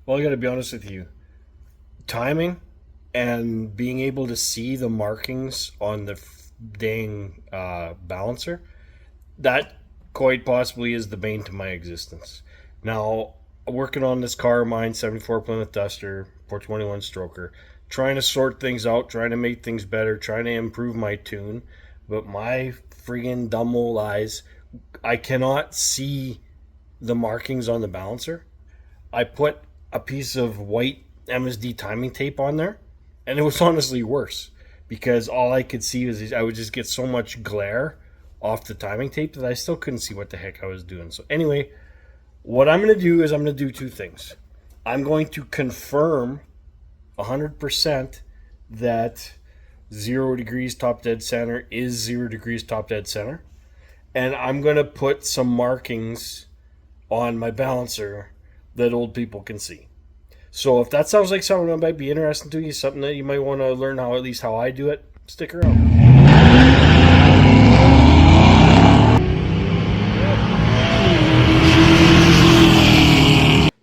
Well, I got to be honest with you. Timing and being able to see the markings on the dang balancer, that quite possibly is the bane to my existence. Now, working on this car of mine, 74 Plymouth Duster, 421 stroker, trying to sort things out, trying to make things better, trying to improve my tune, but my friggin' dumb old eyes, I cannot see the markings on the balancer. I put a piece of white MSD timing tape on there, and it was honestly worse because all I could see was I would just get so much glare off the timing tape that I still couldn't see what the heck I was doing. So anyway, what I'm going to do is I'm going to do two things. I'm going to confirm 100% that 0 degrees top dead center is 0 degrees top dead center. And I'm going to put some markings on my balancer that old people can see. So if that sounds like something that might be interesting to you, something that you might want to learn how, at least how I do it, stick around.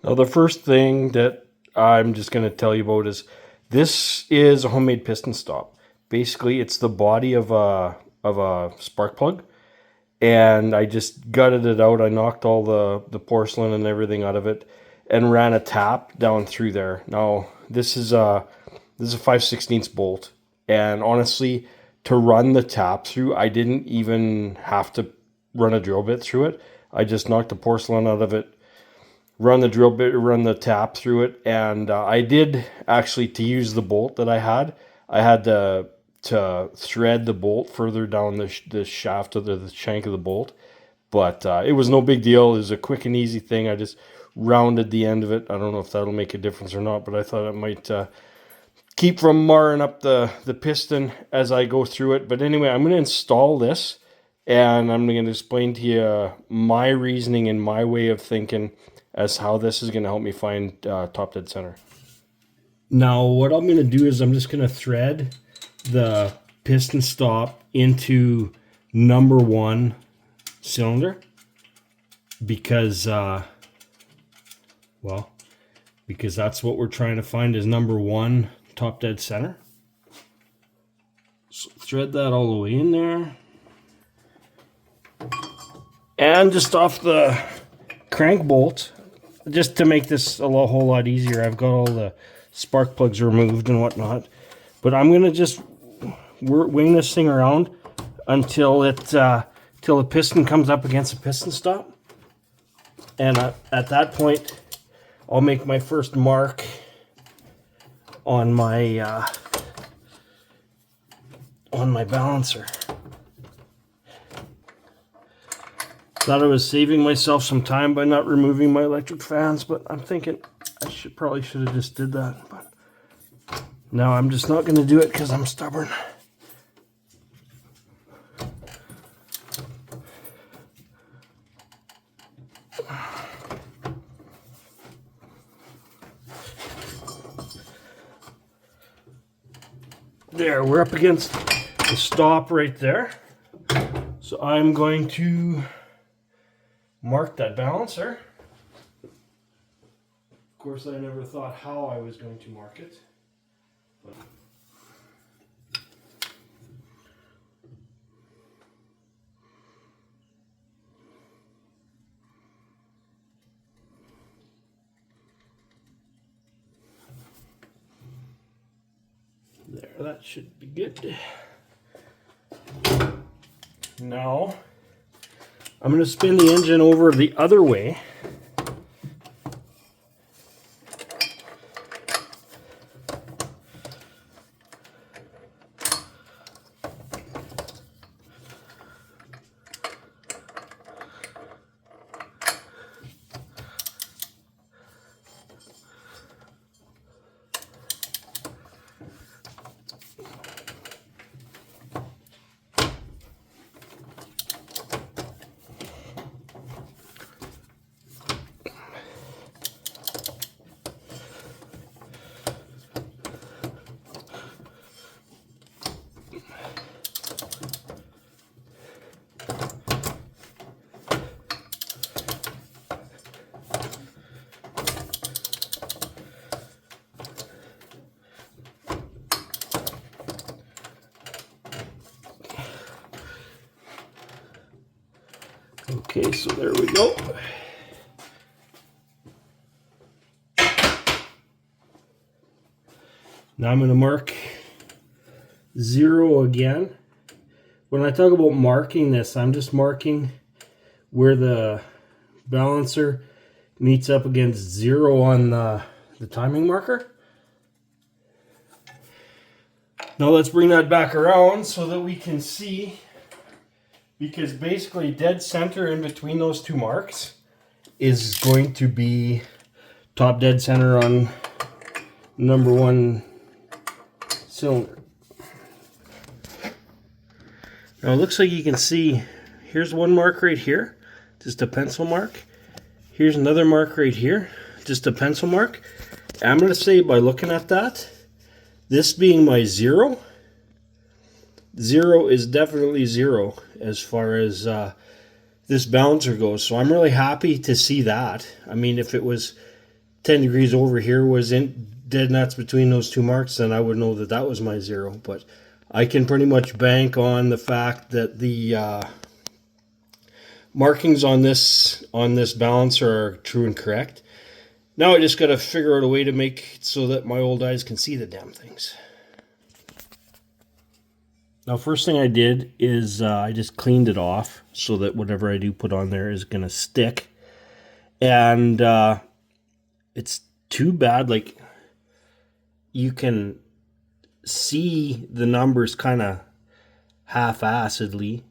Now the first thing that I'm just going to tell you about is this is a homemade piston stop. Basically, it's the body of a spark plug, and I just gutted it out. I knocked all the porcelain and everything out of it, and ran a tap down through there. Now this is a 5/16 bolt, and honestly, to run the tap through, I didn't even have to run a drill bit through it. I just knocked the porcelain out of it, run the drill bit, run the tap through it, and I did actually, to use the bolt that I had to thread the bolt further down the shaft of the shank of the bolt, but it was no big deal. It was a quick and easy thing. I just rounded the end of it. I don't know if that'll make a difference or not, but I thought it might keep from marring up the piston as I go through it. But anyway, I'm going to install this, and I'm going to explain to you my reasoning and my way of thinking as how this is going to help me find top dead center. Now what I'm going to do is I'm just going to thread the piston stop into number 1 cylinder because because that's what we're trying to find is number 1 top dead center. So thread that all the way in there, and just off the crank bolt, just to make this a whole lot easier, I've got all the spark plugs removed and whatnot, but I'm gonna just wing this thing around until till the piston comes up against the piston stop, and at that point I'll make my first mark on my balancer. Thought I was saving myself some time by not removing my electric fans, but I'm thinking I probably should have just did that. But no, I'm just not going to do it because I'm stubborn. There, we're up against the stop right there. So I'm going to mark that balancer. Of course, I never thought how I was going to mark it. But there, that should be good. Now, I'm going to spin the engine over the other way. Okay, so there we go. Now I'm going to mark 0 again. When I talk about marking this, I'm just marking where the balancer meets up against 0 on the timing marker. Now let's bring that back around so that we can see, because basically dead center in between those two marks is going to be top dead center on number 1 cylinder. Now it looks like you can see, here's one mark right here, just a pencil mark. Here's another mark right here, just a pencil mark. I'm going to say by looking at that, this being my 0, 0 is definitely 0 as far as this balancer goes. So I'm really happy to see that. I mean, if it was 10 degrees over here, was in dead nuts between those two marks, then I would know that that was my 0. But I can pretty much bank on the fact that the markings on this balancer are true and correct. Now I just got to figure out a way to make it so that my old eyes can see the damn things. Now first thing I did is I just cleaned it off so that whatever I do put on there is going to stick. And it's too bad, like, you can see the numbers kind of half-assedly,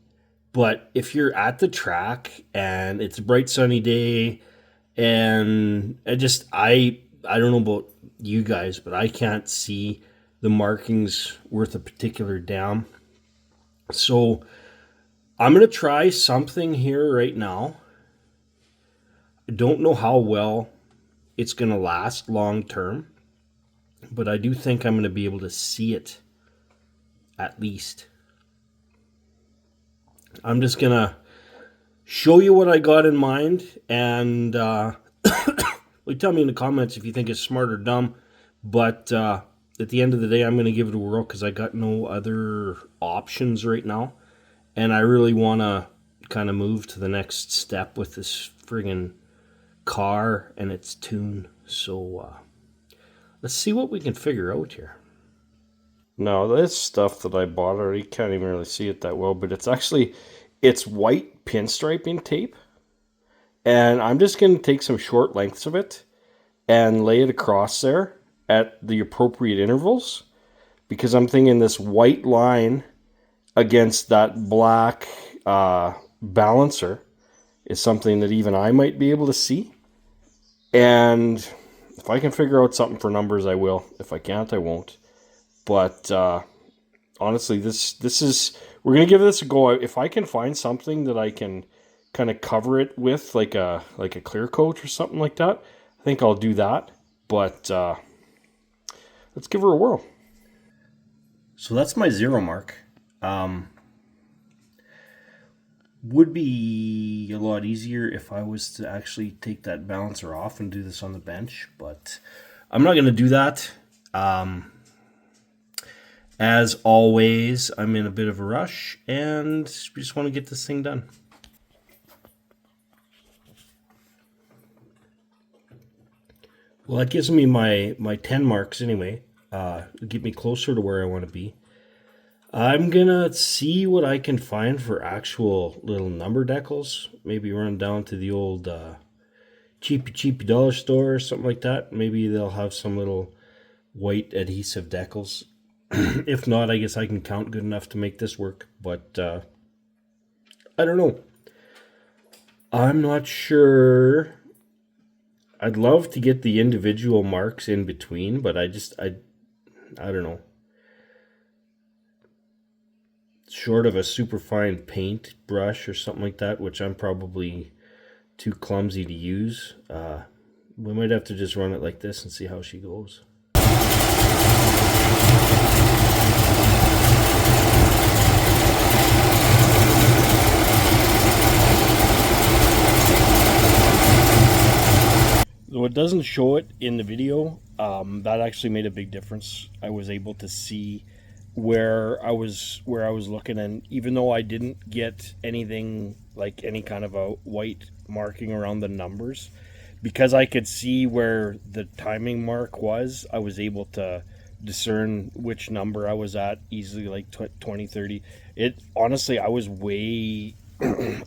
but if you're at the track and it's a bright sunny day, and I don't know about you guys, but I can't see the markings worth a particular damn. So I'm going to try something here right now. I don't know how well it's going to last long term, but I do think I'm going to be able to see it at least. I'm just going to show you what I got in mind, and tell me in the comments if you think it's smart or dumb, but at the end of the day, I'm going to give it a whirl because I got no other options right now, and I really want to kind of move to the next step with this friggin' car and its tune. So let's see what we can figure out here. Now this stuff that I bought, I already can't even really see it that well, but it's white pinstriping tape, and I'm just going to take some short lengths of it and lay it across there at the appropriate intervals, because I'm thinking this white line against that black balancer is something that even I might be able to see. And if I can figure out something for numbers, I will. If I can't, I won't. But honestly, this is, we're going to give this a go. If I can find something that I can kind of cover it with, like a clear coat or something like that, I think I'll do that. But let's give her a whirl. So that's my 0 mark. Would be a lot easier if I was to actually take that balancer off and do this on the bench, but I'm not going to do that. As always, I'm in a bit of a rush, and we just want to get this thing done. Well, that gives me my 10 marks anyway. Get me closer to where I want to be. I'm gonna see what I can find for actual little number decals. Maybe run down to the old cheapy dollar store or something like that. Maybe they'll have some little white adhesive decals. If not, I guess I can count good enough to make this work. But I don't know. I'm not sure. I'd love to get the individual marks in between, but I don't know. Short of a super fine paint brush or something like that, which I'm probably too clumsy to use, we might have to just run it like this and see how she goes. Though it doesn't show it in the video, that actually made a big difference. I was able to see where I was looking, and even though I didn't get anything like any kind of a white marking around the numbers, because I could see where the timing mark was, I was able to discern which number I was at easily, like 20, 30. It honestly, I was way,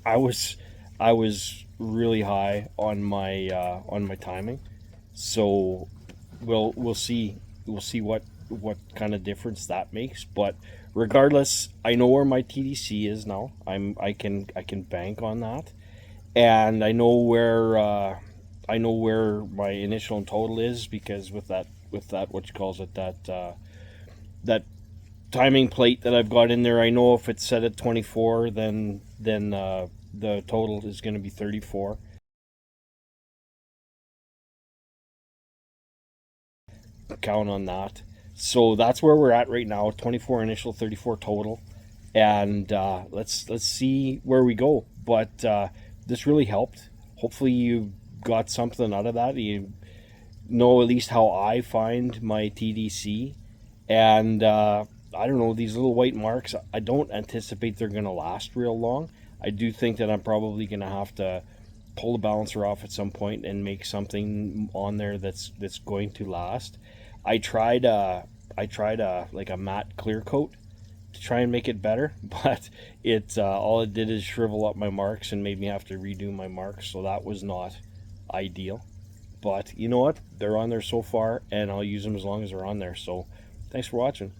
I was, I was really high on my timing. So we'll see what kind of difference that makes. But regardless, I know where my TDC is now. I can bank on that, and I know where my initial and total is, because with that what you calls it, that timing plate that I've got in there, I know if it's set at 24, then the total is going to be 34. Count on that. So that's where we're at right now. 24 initial, 34 total, and let's see where we go. But this really helped. Hopefully you got something out of that. You know at least how I find my TDC, and I don't know, these little white marks. I don't anticipate they're going to last real long. I do think that I'm probably going to have to pull the balancer off at some point and make something on there that's going to last. I tried like a matte clear coat to try and make it better, but it all it did is shrivel up my marks and made me have to redo my marks. So that was not ideal. But you know what? They're on there so far, and I'll use them as long as they're on there. So thanks for watching.